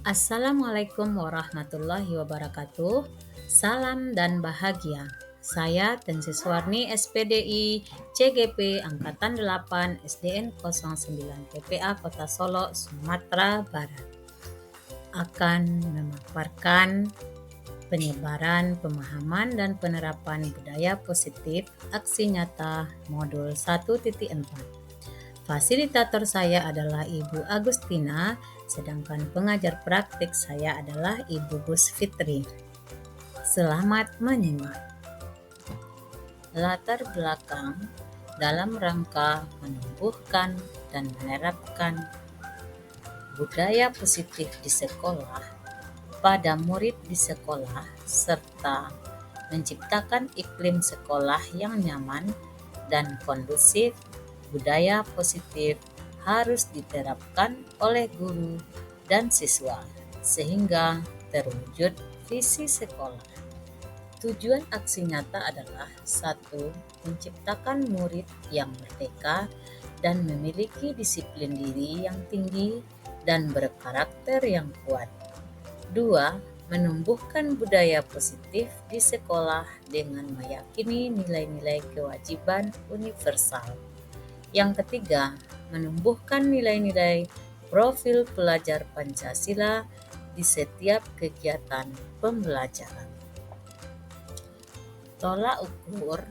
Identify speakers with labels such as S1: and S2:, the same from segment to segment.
S1: Assalamualaikum warahmatullahi wabarakatuh. Salam dan bahagia. Saya Tensi Suwarni SPDI CGP Angkatan 8 SDN 09 PPA Kota Solo, Sumatera Barat akan memaparkan penyebaran, pemahaman, dan penerapan budaya positif aksi nyata modul 1.4. Fasilitator saya adalah Ibu Agustina, sedangkan pengajar praktik saya adalah Ibu Gus Fitri. Selamat menyimak. Latar belakang dalam rangka menumbuhkan dan menerapkan budaya positif di sekolah, pada murid di sekolah, serta menciptakan iklim sekolah yang nyaman dan kondusif. Budaya positif harus diterapkan oleh guru dan siswa sehingga terwujud visi sekolah. Tujuan aksi nyata adalah 1. Menciptakan murid yang merdeka dan memiliki disiplin diri yang tinggi dan berkarakter yang kuat. 2. Menumbuhkan budaya positif di sekolah dengan meyakini nilai-nilai kewajiban universal. Yang ketiga, menumbuhkan nilai-nilai profil pelajar Pancasila di setiap kegiatan pembelajaran. Tolak ukur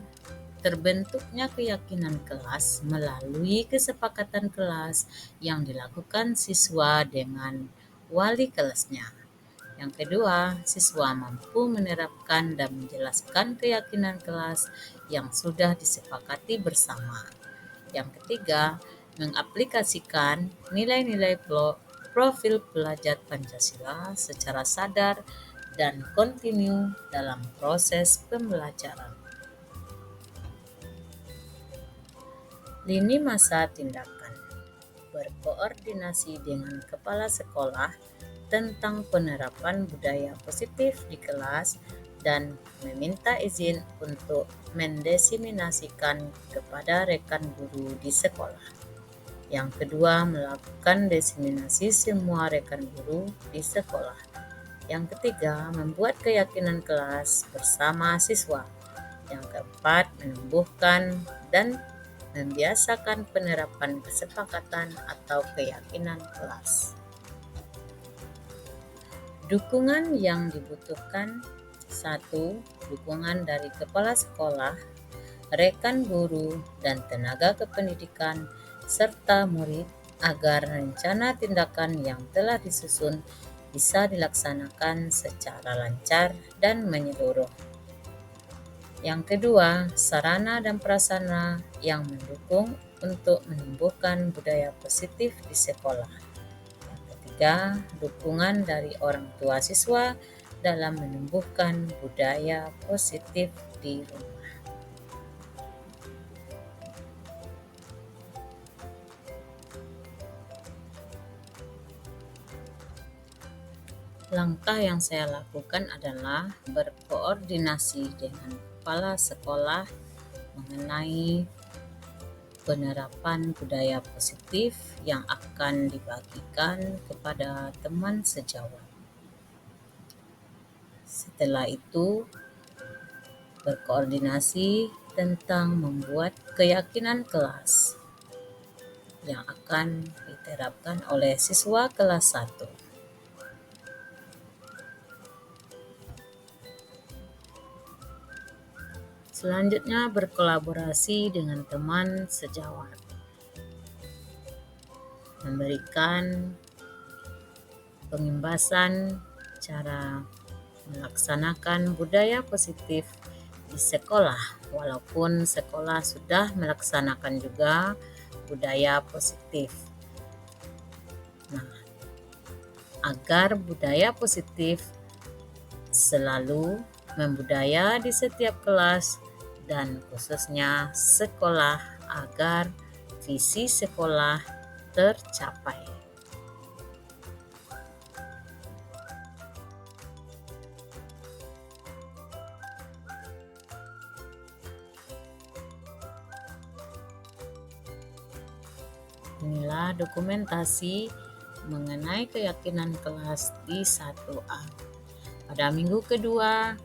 S1: terbentuknya keyakinan kelas melalui kesepakatan kelas yang dilakukan siswa dengan wali kelasnya. Yang kedua, siswa mampu menerapkan dan menjelaskan keyakinan kelas yang sudah disepakati bersama. Yang ketiga, mengaplikasikan nilai-nilai profil pelajar Pancasila secara sadar dan kontinu dalam proses pembelajaran. Lini masa tindakan: berkoordinasi dengan kepala sekolah tentang penerapan budaya positif di kelas dan meminta izin untuk mendesiminasikan kepada rekan guru di sekolah. Yang kedua, melakukan desiminasi semua rekan guru di sekolah. Yang ketiga, membuat keyakinan kelas bersama siswa. Yang keempat, menumbuhkan dan membiasakan penerapan kesepakatan atau keyakinan kelas. Dukungan yang dibutuhkan: 1. Dukungan dari kepala sekolah, rekan guru, dan tenaga kependidikan, serta murid agar rencana tindakan yang telah disusun bisa dilaksanakan secara lancar dan menyeluruh. Yang kedua, sarana dan prasarana yang mendukung untuk menumbuhkan budaya positif di sekolah. Yang ketiga, dukungan dari orang tua siswa dalam menumbuhkan budaya positif di rumah. Langkah yang saya lakukan adalah berkoordinasi dengan kepala sekolah mengenai penerapan budaya positif yang akan dibagikan kepada teman sejawat. Setelah itu, berkoordinasi tentang membuat keyakinan kelas yang akan diterapkan oleh siswa kelas 1. Selanjutnya, berkolaborasi dengan teman sejawat, memberikan pengimbasan cara melaksanakan budaya positif di sekolah, walaupun sekolah sudah melaksanakan juga budaya positif. Nah, agar budaya positif selalu membudaya di setiap kelas dan khususnya sekolah agar visi sekolah tercapai. Inilah dokumentasi mengenai keyakinan kelas di 1A. Pada minggu kedua,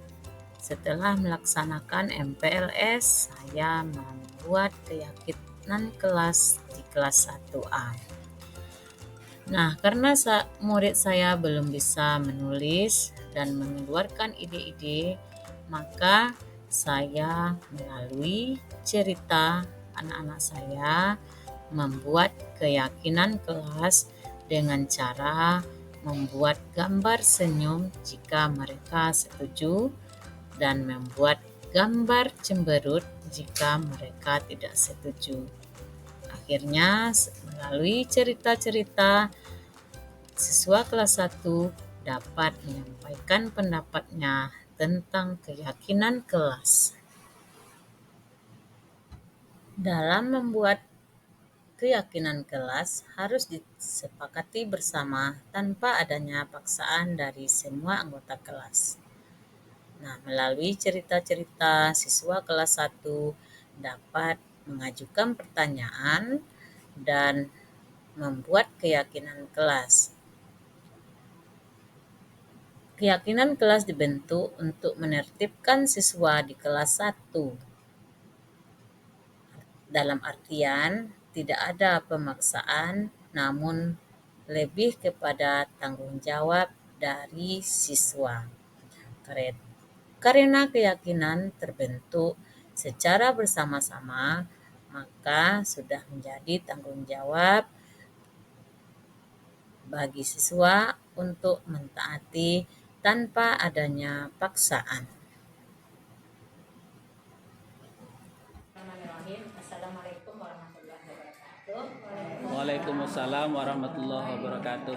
S1: setelah melaksanakan MPLS, saya membuat keyakinan kelas di kelas 1A. Nah, karena murid saya belum bisa menulis dan mengeluarkan ide-ide, maka saya melalui cerita anak-anak saya membuat keyakinan kelas dengan cara membuat gambar senyum jika mereka setuju dan membuat gambar cemberut jika mereka tidak setuju. Akhirnya, melalui cerita-cerita, siswa kelas 1 dapat menyampaikan pendapatnya tentang keyakinan kelas. Dalam membuat keyakinan kelas harus disepakati bersama tanpa adanya paksaan dari semua anggota kelas. Nah, melalui cerita-cerita, siswa kelas 1 dapat mengajukan pertanyaan dan membuat keyakinan kelas. Keyakinan kelas dibentuk untuk menertibkan siswa di kelas 1. Dalam artian, tidak ada pemaksaan, namun lebih kepada tanggung jawab dari siswa. Karena keyakinan terbentuk secara bersama-sama, maka sudah menjadi tanggung jawab bagi siswa untuk mentaati tanpa adanya paksaan. Assalamualaikum warahmatullahi wabarakatuh.
S2: Waalaikumsalam warahmatullahi wabarakatuh.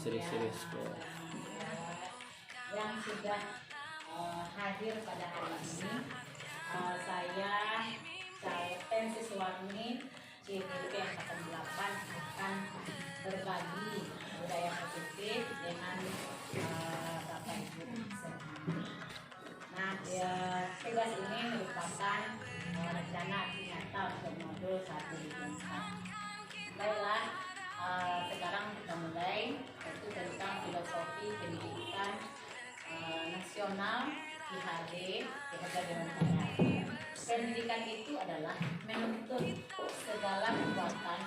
S2: Serius
S1: yang sudah hadir pada hari ini. Saya siswa ini CPP angkatan 8 akan berbagi budaya positif dengan Bapak Ibu semua. Nah, tugas ini merupakan rencana nyata untuk modul 1 Baiklah, sekarang kita mulai, yaitu tentang filosofi pendidikan nasional IHD Dewantara. Pendidikan itu adalah menuntut segala kekuatan,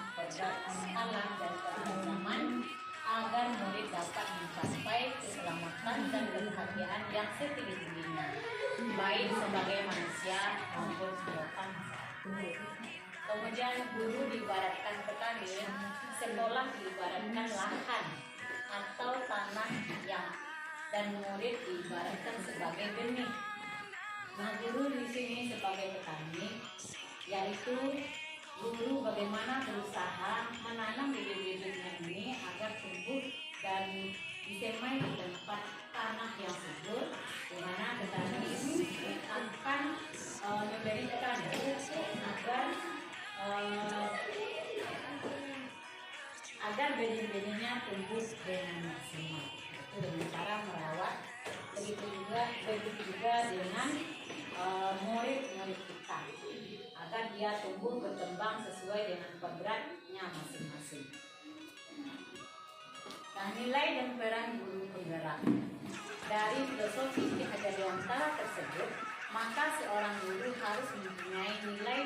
S1: alam dan keberagaman agar murid dapat mencapai keselamatan dan kebahagiaan yang setinggi-tingginya, baik sebagai manusia maupun sebagai bangsa. Kemudian guru diibaratkan petani, sekolah diibaratkan lahan atau tanah dan murid diibaratkan sebagai benih. Nah, guru di sini sebagai petani, yaitu guru bagaimana berusaha menanam bibit-bibitnya ini agar tumbuh dan disemai di tempat tanah yang subur, di mana petani ini akan memberikan agar benih-benihnya tumbuh dengan maksimal. Itu dengan cara merawat, begitu juga dengan murid-murid kita, agar dia tumbuh berkembang sesuai dengan kodratnya masing-masing. Nah, nilai dan peran guru penggerak dari filosofi Dewantara tersebut, maka seorang guru harus mempunyai nilai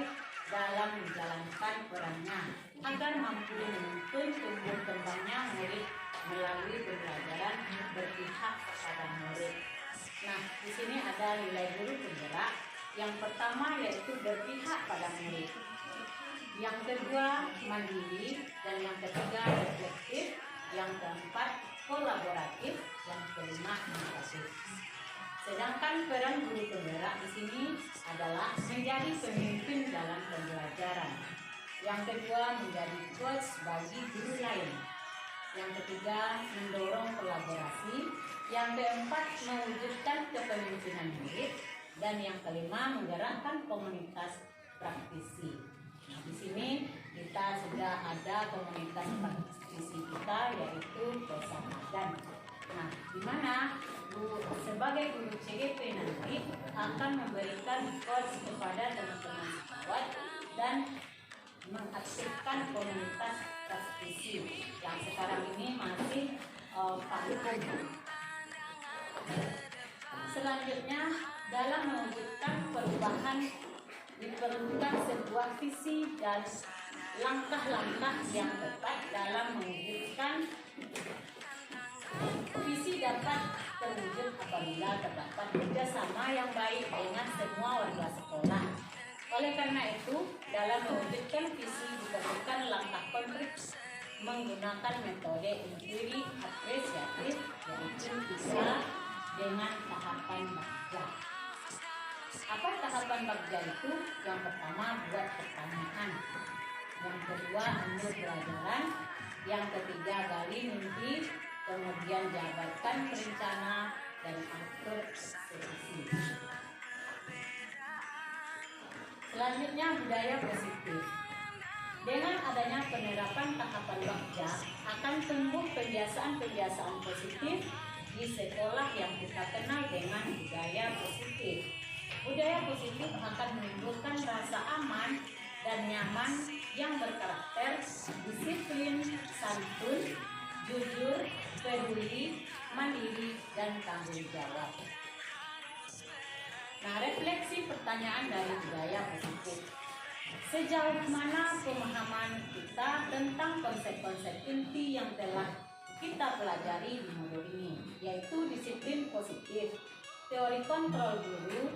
S1: dalam menjalankan perannya agar mampu menuntun tumbuh kembangnya murid melalui pembelajaran berpihak kepada murid. Nah, di sini ada nilai guru penggerak. Yang pertama yaitu berpihak pada murid. Yang kedua mandiri, dan yang ketiga reflektif. Yang keempat kolaboratif, yang kelima inklusif. Sedangkan peran guru penggerak di sini adalah menjadi pemimpin dalam pembelajaran. Yang kedua menjadi coach bagi guru lain. Yang ketiga mendorong kolaborasi. Yang keempat mewujudkan kepemimpinan murid. Dan yang kelima menggerakkan komunitas praktisi. Nah, di sini kita sudah ada komunitas praktisi kita, yaitu Desa Madan. Nah, di mana sebagai guru CGP nanti akan memberikan coach kepada teman-teman siswa dan mengaktifkan komunitas praktisi yang sekarang ini masih Pak Hukum. Selanjutnya, dalam mewujudkan perubahan diperlukan sebuah visi dan langkah-langkah yang tepat. Dalam mewujudkan visi dapat terwujud apabila terdapat kerjasama yang baik dengan semua warga sekolah. Oleh karena itu, dalam mewujudkan visi diperlukan langkah konkret menggunakan metode inquiry apresiatif, yaitu bisa dengan tahapan bagja. Apa tahapan bagja itu? Yang pertama, buat pertanyaan. Yang kedua, ambil pelajaran. Yang ketiga, gali mimpi. Kemudian jabarkan rencana dan atur eksekusi. Selanjutnya, budaya positif. Dengan adanya penerapan tahapan bagja, akan tumbuh kebiasaan-kebiasaan positif di sekolah yang kita kenal dengan budaya positif. Budaya positif akan menimbulkan rasa aman dan nyaman yang berkarakter disiplin, santun, jujur, peduli, mandiri, dan tanggung jawab. Nah, refleksi pertanyaan dari budaya positif. Sejauh mana pemahaman kita tentang konsep-konsep inti yang telah kita pelajari di modul ini, yaitu disiplin positif, teori kontrol guru,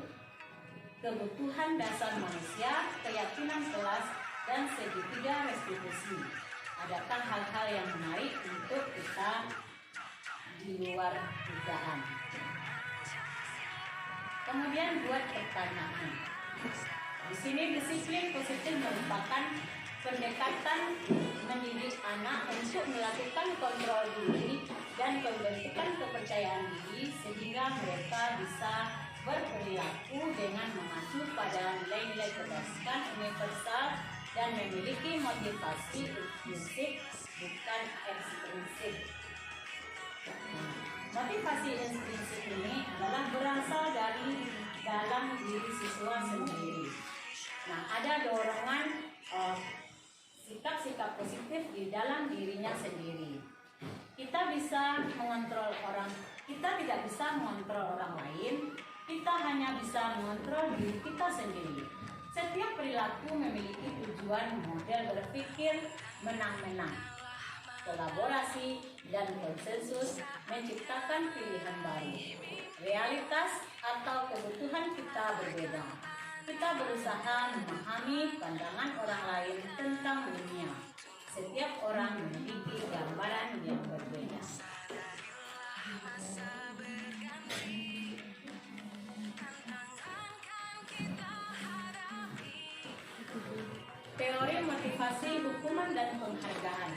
S1: kebutuhan dasar manusia, keyakinan kelas, dan segitiga restitusi. Adakah hal-hal yang menarik untuk kita di luar dugaan? Kemudian buat pertanyaan. Di sini disiplin positif merupakan pendekatan mendidik anak untuk melakukan kontrol diri dan pembentukan kepercayaan diri sehingga mereka bisa berperilaku dengan mengacu pada nilai-nilai kebajikan universal dan memiliki motivasi intrinsik bukan ekstrinsik. Motivasi intrinsik ini adalah berasal dari dalam diri siswa sendiri. Nah, ada dorongan sikap-sikap positif di dalam dirinya sendiri. Kita bisa mengontrol orang, kita tidak bisa mengontrol orang lain, kita hanya bisa mengontrol diri kita sendiri. Setiap perilaku memiliki tujuan model berpikir menang-menang, kolaborasi, dan konsensus menciptakan pilihan baru. Realitas atau kebutuhan kita berbeda. Kita berusaha memahami pandangan orang lain tentang dunia. Setiap orang memiliki gambaran yang berbeda. Teori motivasi, hukuman, dan penghargaan.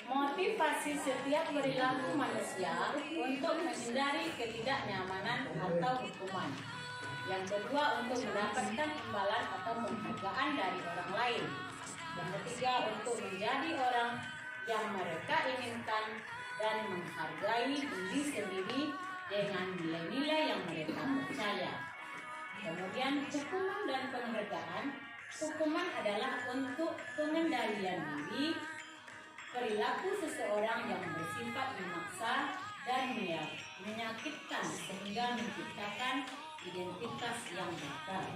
S1: Motivasi setiap perilaku manusia untuk menghindari ketidaknyamanan atau hukuman. Yang kedua, untuk mendapatkan imbalan atau penghargaan dari orang lain. Yang ketiga, untuk menjadi orang yang mereka inginkan dan menghargai diri sendiri dengan nilai-nilai yang mereka percaya. Kemudian hukuman dan penghargaan. Hukuman adalah untuk pengendalian diri, perilaku seseorang yang bersifat memaksa dan menyakitkan sehingga menciptakan identitas yang bakal.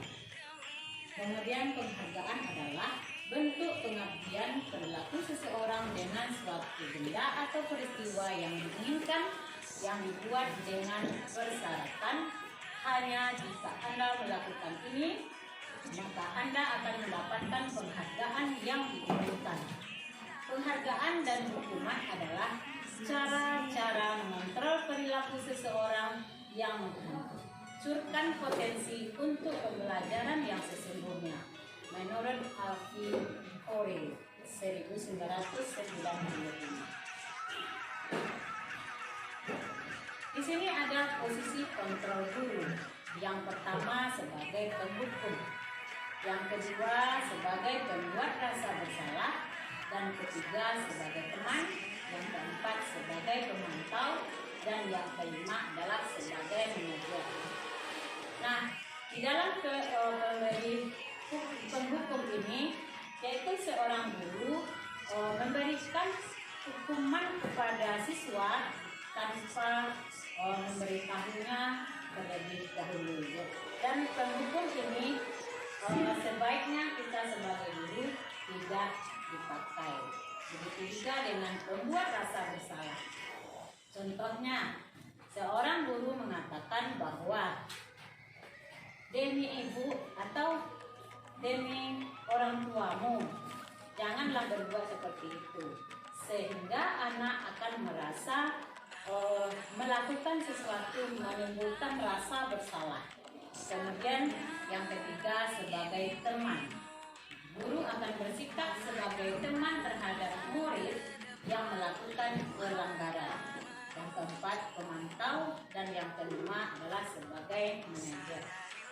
S1: Kemudian penghargaan adalah bentuk pengabdian perilaku seseorang dengan suatu benda atau peristiwa yang diinginkan yang dibuat dengan persyaratan. Hanya jika Anda melakukan ini, maka Anda akan mendapatkan penghargaan yang diinginkan. Penghargaan dan hukuman adalah cara-cara mengontrol perilaku seseorang yang menghancurkan potensi untuk pembelajaran yang sesungguhnya. Menurut Alfie Corey, 1995. Di sini ada posisi kontrol guru. Yang pertama sebagai penghukum, yang kedua sebagai pembuat rasa bersalah, dan ketiga sebagai teman, yang keempat sebagai pemantau, dan yang kelima adalah sebagai manajer. Nah, di dalam penghukum ini, yaitu seorang guru memberikan hukuman kepada siswa tanpa memberitahunya terlebih dahulu. Dan penghukum ini sebaiknya kita sebagai guru tidak dipakai. Begitu juga dengan pembuat rasa bersalah. Contohnya, seorang guru mengatakan bahwa demi ibu atau demi orang tuamu, janganlah berbuat seperti itu, sehingga anak akan merasa melakukan sesuatu menimbulkan rasa bersalah. Kemudian yang ketiga, sebagai teman, guru akan bersikap sebagai teman terhadap murid yang melakukan pelanggaran. Yang keempat, pemantau, dan yang kelima adalah sebagai manajer.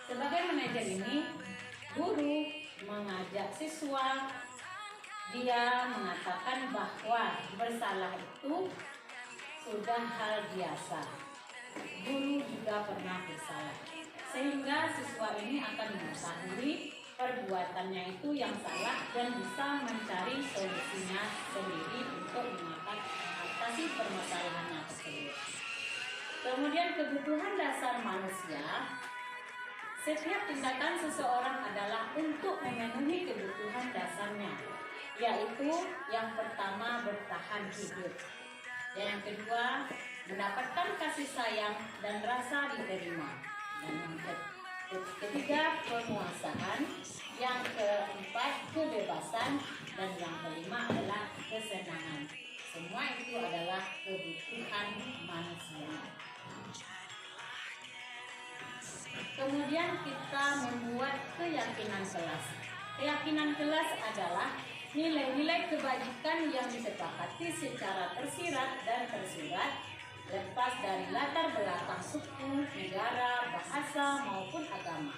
S1: Sebagai manajer ini, guru mengajak siswa, dia mengatakan bahwa bersalah itu sudah hal biasa. Guru juga pernah bersalah, sehingga siswa ini akan mengetahui perbuatannya itu yang salah dan bisa mencari solusinya sendiri untuk mengatasi permasalahannya tersebut. Kemudian kebutuhan dasar manusia, setiap tindakan seseorang adalah untuk memenuhi kebutuhan dasarnya, yaitu yang pertama bertahan hidup, dan yang kedua mendapatkan kasih sayang dan rasa diterima, dan yang ketiga penguasaan, yang keempat kebebasan, dan yang kelima adalah kesenangan. Semua itu adalah kebutuhan manusia. Kemudian kita membuat keyakinan kelas. Keyakinan kelas adalah nilai-nilai kebajikan yang disepakati secara tersirat dan tersurat, lepas dari latar belakang suku, negara, bahasa, maupun agama.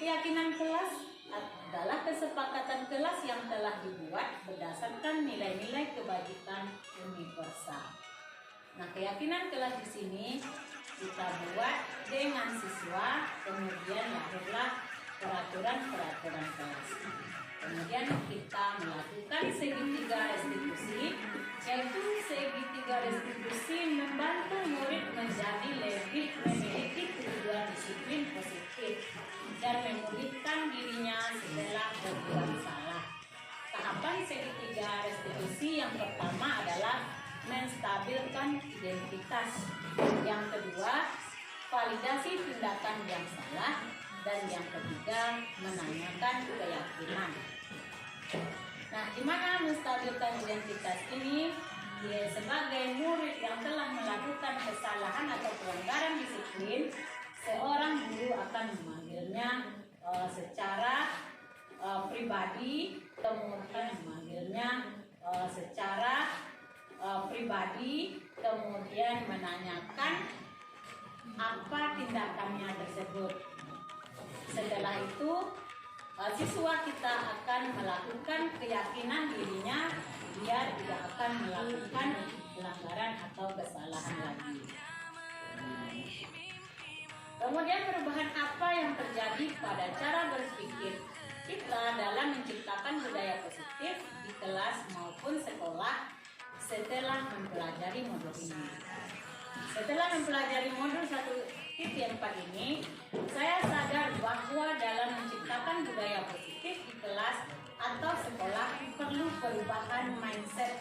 S1: Keyakinan kelas adalah kesepakatan kelas yang telah dibuat berdasarkan nilai-nilai kebajikan universal. Nah, keyakinan kelas di sini kita buat dengan siswa, kemudian lahirlah peraturan-peraturan kelas. Kemudian kita melakukan segitiga restitusi, yaitu segitiga restitusi membantu murid menjadi lebih memiliki tujuan disiplin positif dan memulihkan dirinya setelah berbuat salah. Tahapan segitiga restitusi yang pertama adalah menstabilkan identitas, yang kedua validasi tindakan yang salah, dan yang ketiga menanyakan keyakinan. Nah, di mana menstabilkan identitas ini? Dia sebagai murid yang telah melakukan kesalahan atau pelanggaran disiplin, seorang guru akan memanggilnya secara pribadi, kemudian memanggilnya secara pribadi, kemudian menanyakan apa tindakannya tersebut. Setelah itu siswa kita akan melakukan keyakinan dirinya, dia tidak akan melakukan pelanggaran atau kesalahan lagi. Kemudian perubahan apa yang terjadi pada cara berpikir kita dalam menciptakan budaya positif di kelas maupun sekolah setelah mempelajari modul ini. Setelah mempelajari modul 1.4 ini, saya sadar bahwa dalam menciptakan budaya positif di kelas atau sekolah perlu perubahan mindset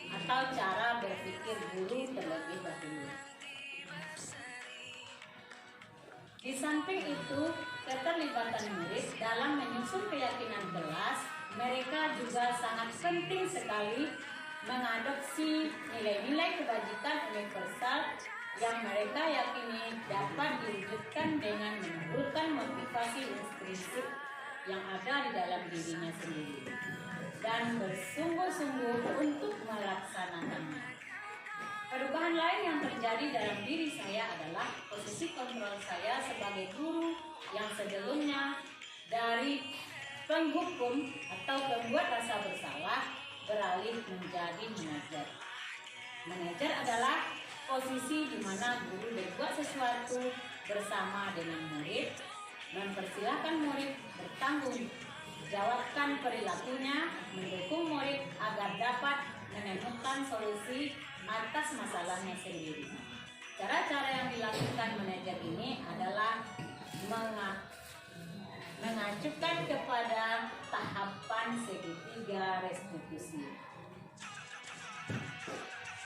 S1: atau cara berpikir guru terlebih dahulu. Di samping itu, keterlibatan murid dalam menyusun keyakinan kelas, mereka juga sangat penting sekali mengadopsi nilai-nilai kebajikan universal yang mereka yakini dapat diwujudkan dengan menumbuhkan motivasi intrinsik yang ada di dalam dirinya sendiri dan bersungguh-sungguh untuk melaksanakannya. Perubahan lain yang terjadi dalam diri saya adalah posisi kontrol saya sebagai guru yang sebelumnya dari penghukum atau pembuat rasa bersalah beralih menjadi manajer. Manajer adalah posisi di mana guru berbuat sesuatu bersama dengan murid, mempersilahkan murid bertanggung jawabkan perilakunya, mendukung murid agar dapat menemukan solusi atas masalahnya sendiri. Cara-cara yang dilakukan manajer ini adalah mengacukan kepada tahapan segitiga restitusi.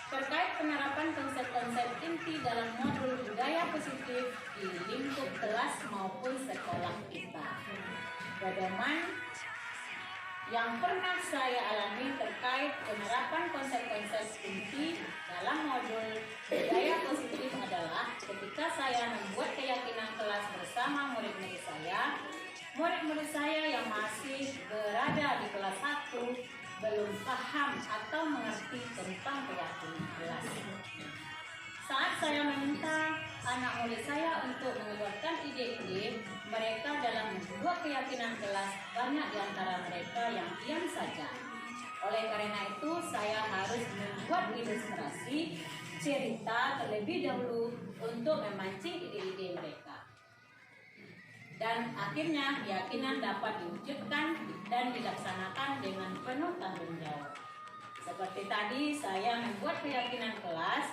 S1: Terkait penerapan konsep-konsep inti dalam modul budaya positif di lingkup kelas maupun sekolah kita. Pedoman yang pernah saya alami terkait penerapan konsep-konsep inti dalam modul budaya positif adalah ketika saya membuat keyakinan kelas bersama murid-murid saya yang masih berada di kelas 1 belum paham atau mengerti tentang keyakinan kelas. Saat saya meminta anak murid saya untuk mengeluarkan ide-ide mereka dalam membuat keyakinan kelas, banyak di antara mereka yang diam saja. Oleh karena itu, saya harus membuat ilustrasi cerita terlebih dahulu untuk memancing ide-ide mereka. Dan akhirnya keyakinan dapat diwujudkan dan dilaksanakan dengan penuh tanggung jawab. Seperti tadi saya membuat keyakinan kelas,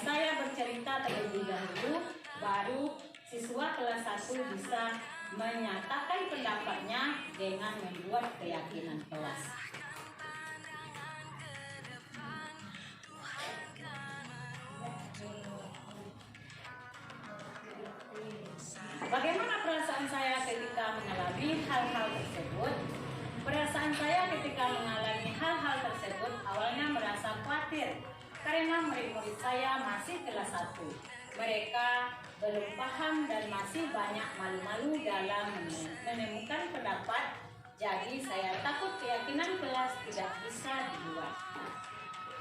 S1: saya bercerita terlebih dahulu, baru siswa kelas 1 bisa menyatakan pendapatnya dengan membuat keyakinan kelas. Bagaimana perasaan saya ketika mengalami hal-hal tersebut? Perasaan saya ketika mengalami hal-hal tersebut awalnya merasa khawatir karena murid-murid saya masih kelas 1. Mereka belum paham dan masih banyak malu-malu dalam menemukan pendapat. Jadi saya takut keyakinan kelas tidak bisa dibuat.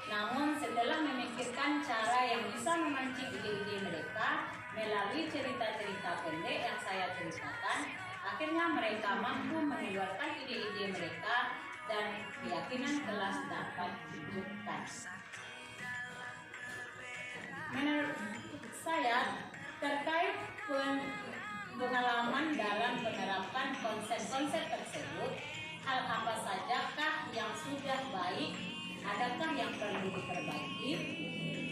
S1: Namun setelah memikirkan cara yang bisa memancing ide-ide mereka melalui cerita-cerita pendek yang saya ceritakan, akhirnya mereka mampu mengeluarkan ide-ide mereka dan keyakinan kelas dapat diwujudkan. Menurut saya, terkait pengalaman dalam penerapan konsep-konsep tersebut, hal apa sajakah yang sudah baik? Adakah yang perlu diperbaiki?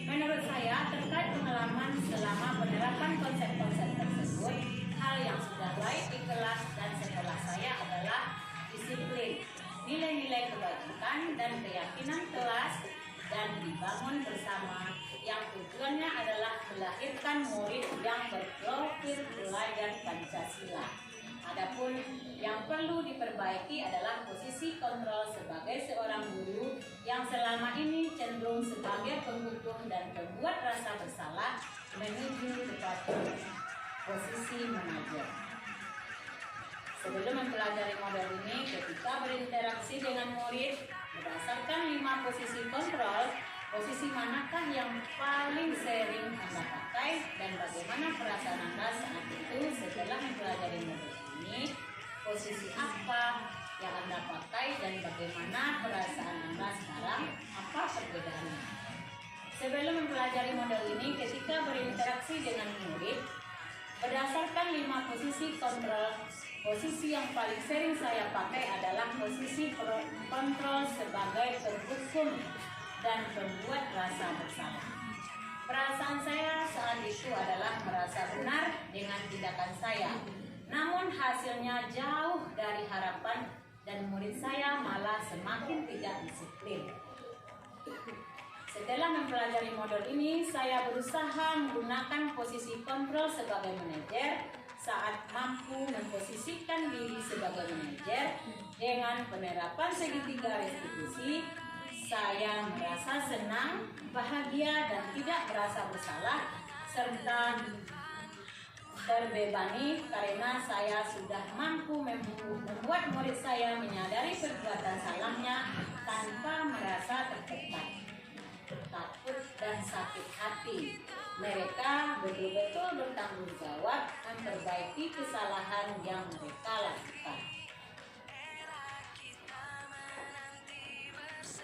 S1: Menurut saya, terkait pengalaman selama penerapan konsep-konsep tersebut, hal yang sudah baik di kelas dan sekolah saya adalah disiplin, nilai-nilai kebajikan dan keyakinan kelas dan dibangun bersama yang tujuannya adalah melahirkan murid yang berprofil pelajar Pancasila. Adapun yang perlu diperbaiki adalah posisi kontrol sebagai seorang guru yang selama ini cenderung sebagai penghukum dan pembuat rasa bersalah menuju kepada posisi manajer. Sebelum mempelajari model ini, ketika berinteraksi dengan murid, berdasarkan 5 posisi kontrol, posisi manakah yang paling sering Anda pakai dan bagaimana perasaan Anda saat itu setelah mempelajari model ini? Posisi apa yang Anda pakai dan bagaimana perasaan Anda sekarang? Apa perbedaannya? Sebelum mempelajari model ini, ketika berinteraksi dengan murid, berdasarkan 5 posisi kontrol, posisi yang paling sering saya pakai adalah posisi kontrol sebagai penghukum dan pembuat rasa bersalah. Perasaan saya saat itu adalah merasa benar dengan tindakan saya, namun hasilnya jauh dari harapan dan murid saya malah semakin tidak disiplin. Setelah mempelajari model ini, saya berusaha menggunakan posisi kontrol sebagai manajer. Saat mampu memposisikan diri sebagai manajer dengan penerapan segitiga restitusi, saya merasa senang, bahagia, dan tidak merasa bersalah, serta terbebani karena saya sudah mampu membuat murid saya menyadari perbuatan salahnya tanpa merasa tertekan, takut, dan sakit hati. Mereka betul-betul bertanggung jawab memperbaiki kesalahan yang mereka lakukan.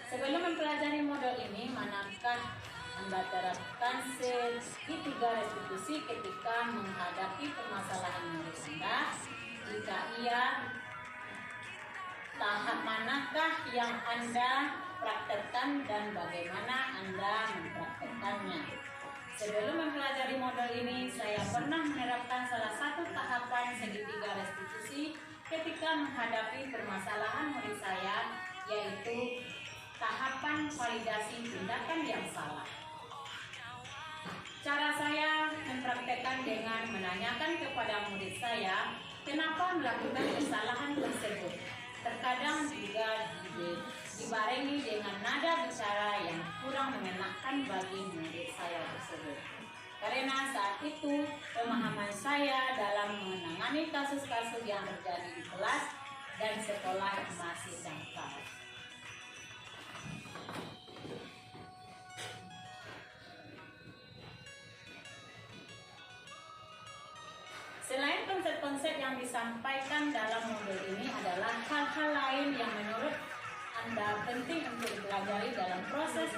S1: Sebelum mempelajari model ini, manakah Anda terapkan segitiga restitusi ketika menghadapi permasalahan murid Anda? Jika iya, tahap manakah yang Anda praktekkan dan bagaimana Anda mempraktekkannya. Sebelum mempelajari model ini, saya pernah menerapkan salah satu tahapan segitiga restitusi ketika menghadapi permasalahan murid saya, yaitu tahapan validasi tindakan yang salah. Cara saya mempraktekkan dengan menanyakan kepada murid saya kenapa melakukan kesalahan tersebut. Terkadang juga dibarengi dengan nada bicara yang kurang mengenakan bagi murid saya tersebut. Karena saat itu pemahaman saya dalam menangani kasus-kasus yang terjadi di kelas dan sekolah masih dangkal. Selain konsep-konsep yang disampaikan dalam modul ini adalah hal-hal lain yang menurut Anda penting untuk dipelajari dalam proses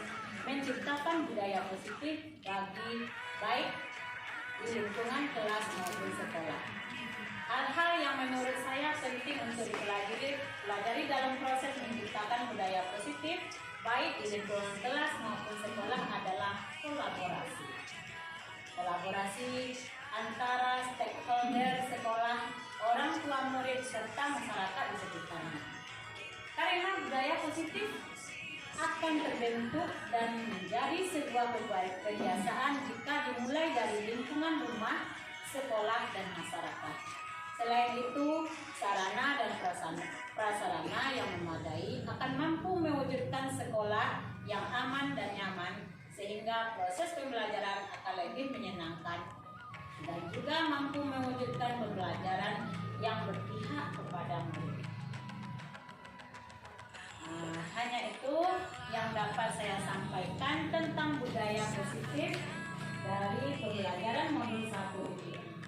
S1: menciptakan budaya positif bagi baik di lingkungan kelas maupun sekolah. Hal-hal yang menurut saya penting untuk dipelajari dalam proses menciptakan budaya positif baik di lingkungan kelas maupun sekolah adalah kolaborasi. Kolaborasi antara stakeholder sekolah, orang tua murid, serta masyarakat di sekitarnya. Karena budaya positif akan terbentuk dan menjadi sebuah kebiasaan jika dimulai dari lingkungan rumah, sekolah, dan masyarakat. Selain itu, sarana dan prasarana yang memadai akan mampu mewujudkan sekolah yang aman dan nyaman, sehingga proses pembelajaran akan lebih menyenangkan dan juga mampu mewujudkan pembelajaran yang berpihak kepada murid. Hanya itu yang dapat saya sampaikan tentang budaya positif dari pembelajaran modul 1 uji 4.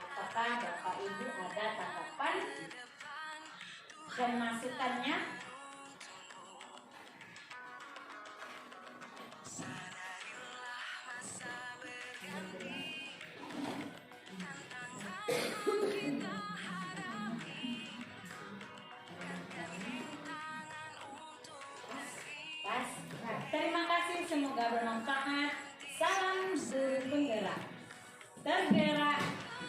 S1: Apakah Bapak Ibu ada tanggapan dan masukannya? Terima kasih, semoga bermanfaat. Salam guru penggerak. Tergerak,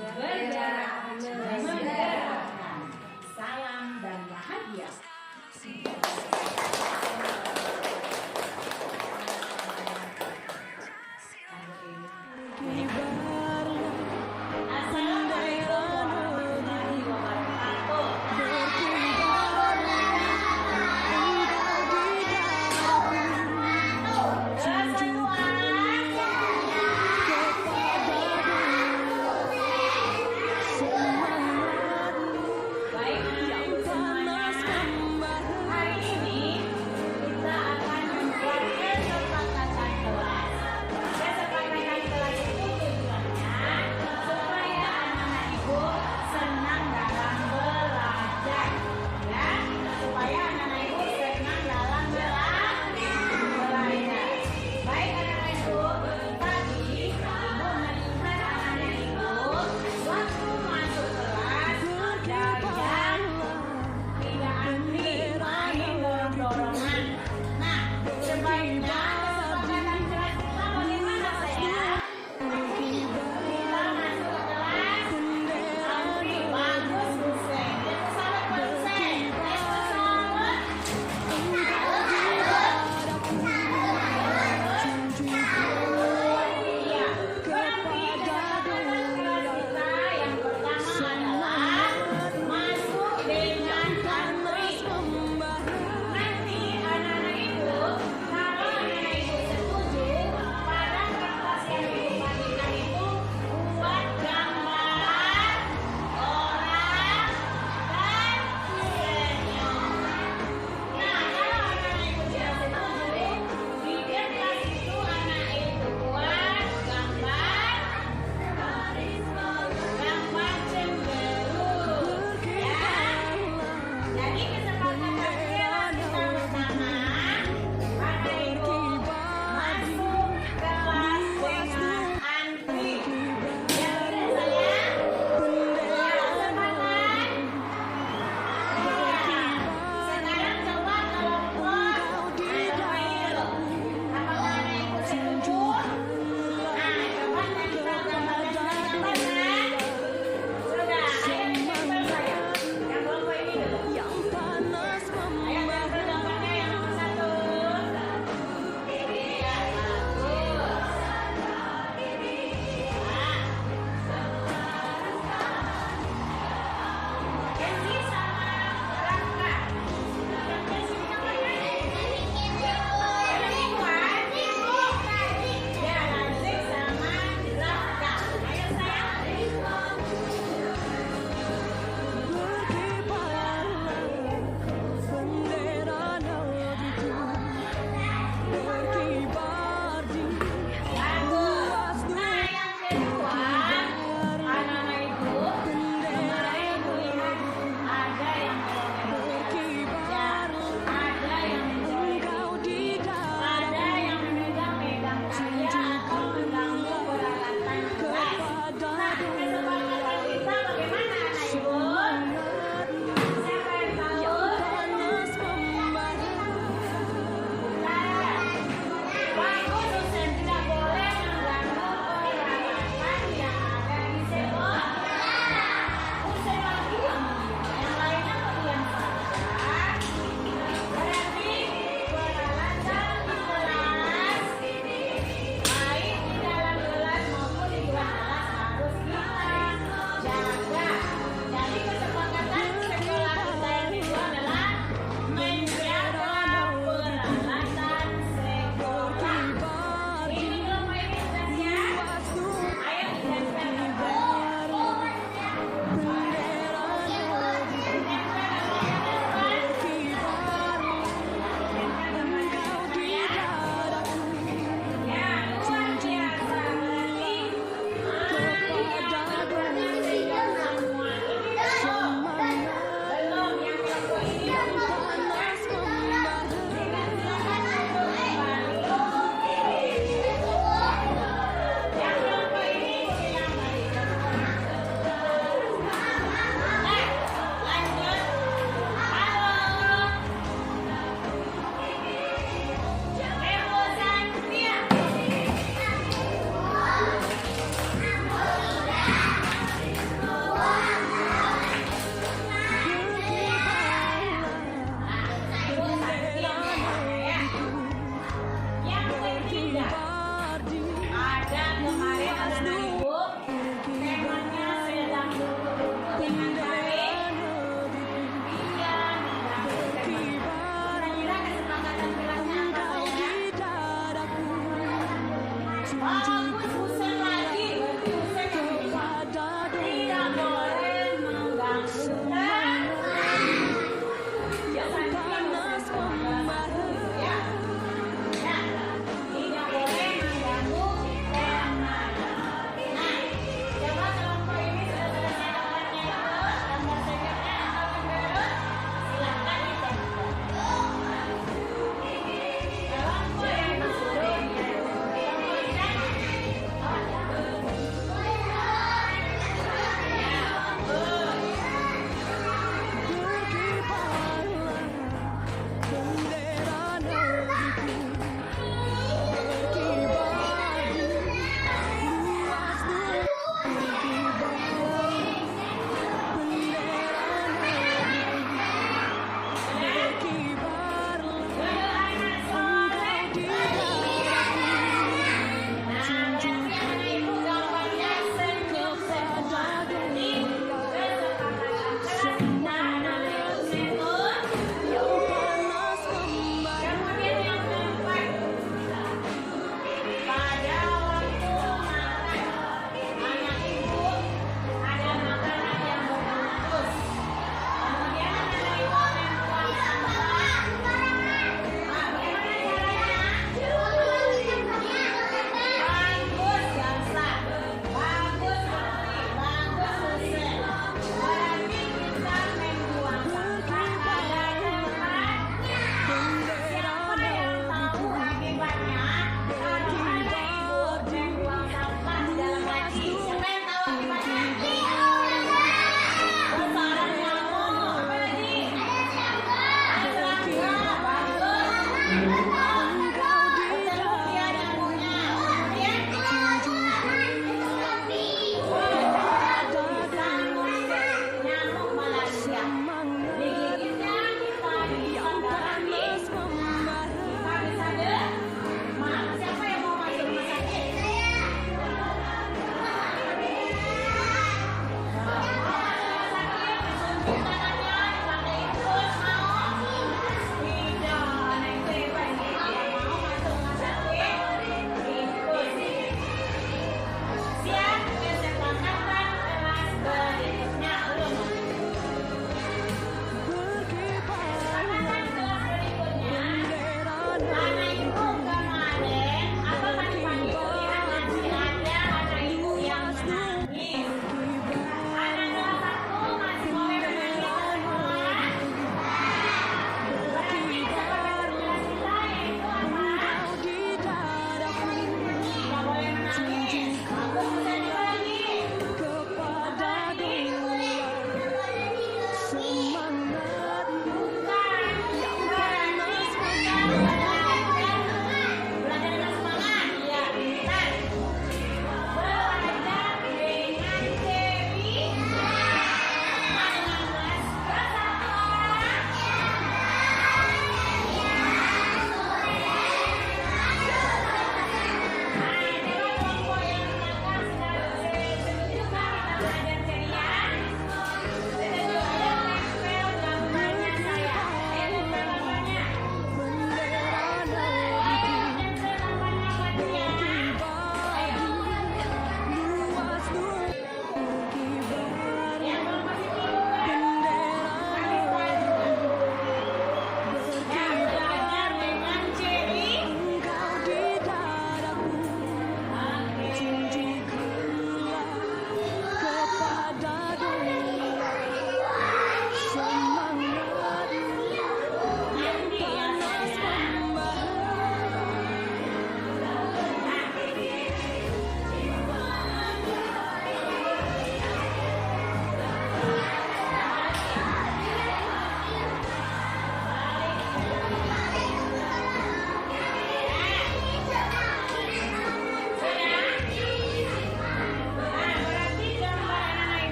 S1: bergerak, menggerakkan. Salam dan bahagia.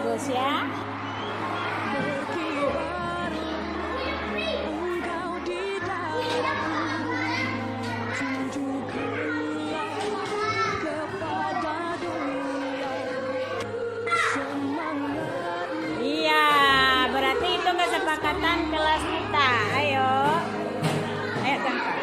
S3: bagus ya. Iya, berarti itu kesepakatan kelas kita. Ayo. Ayo tangkap.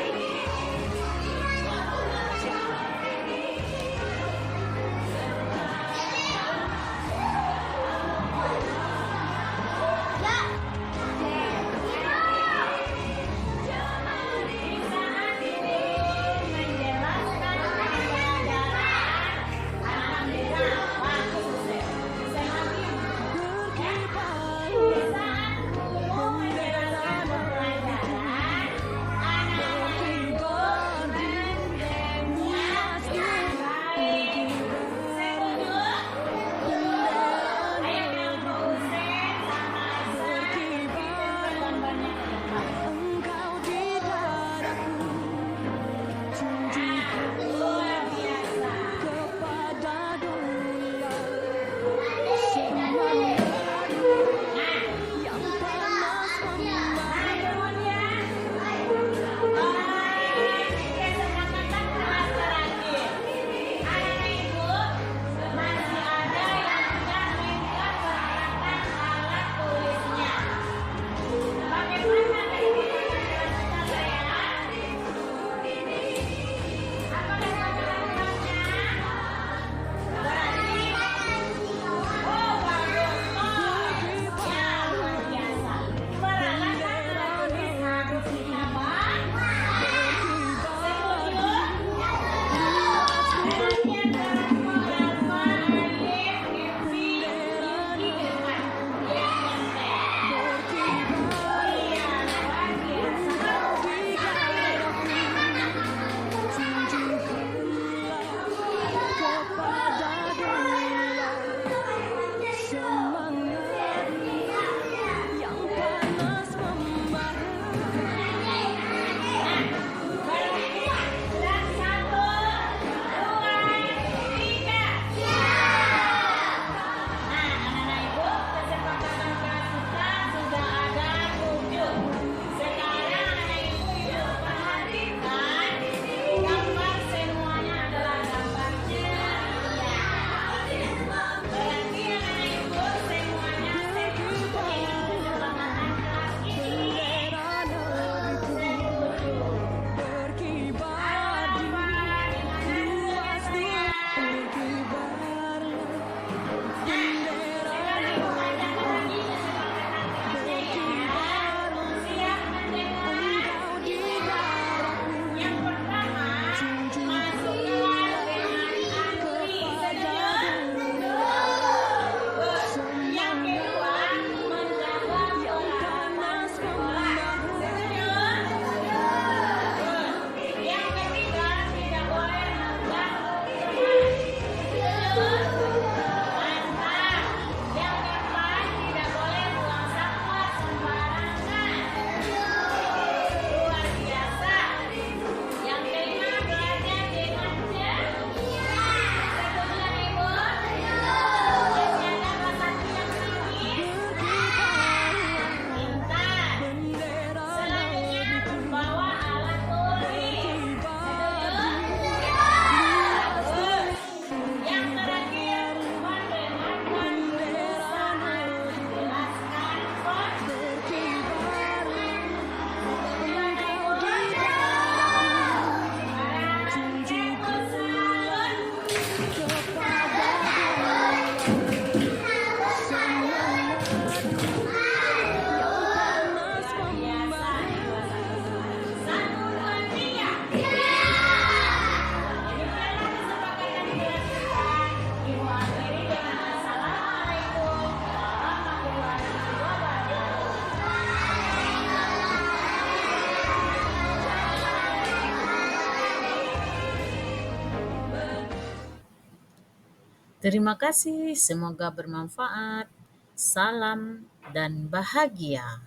S1: Terima kasih, semoga bermanfaat. Salam dan bahagia.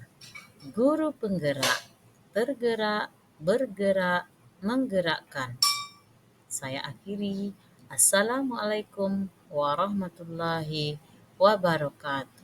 S1: Guru penggerak, tergerak, bergerak, menggerakkan. Saya akhiri. Assalamualaikum warahmatullahi wabarakatuh.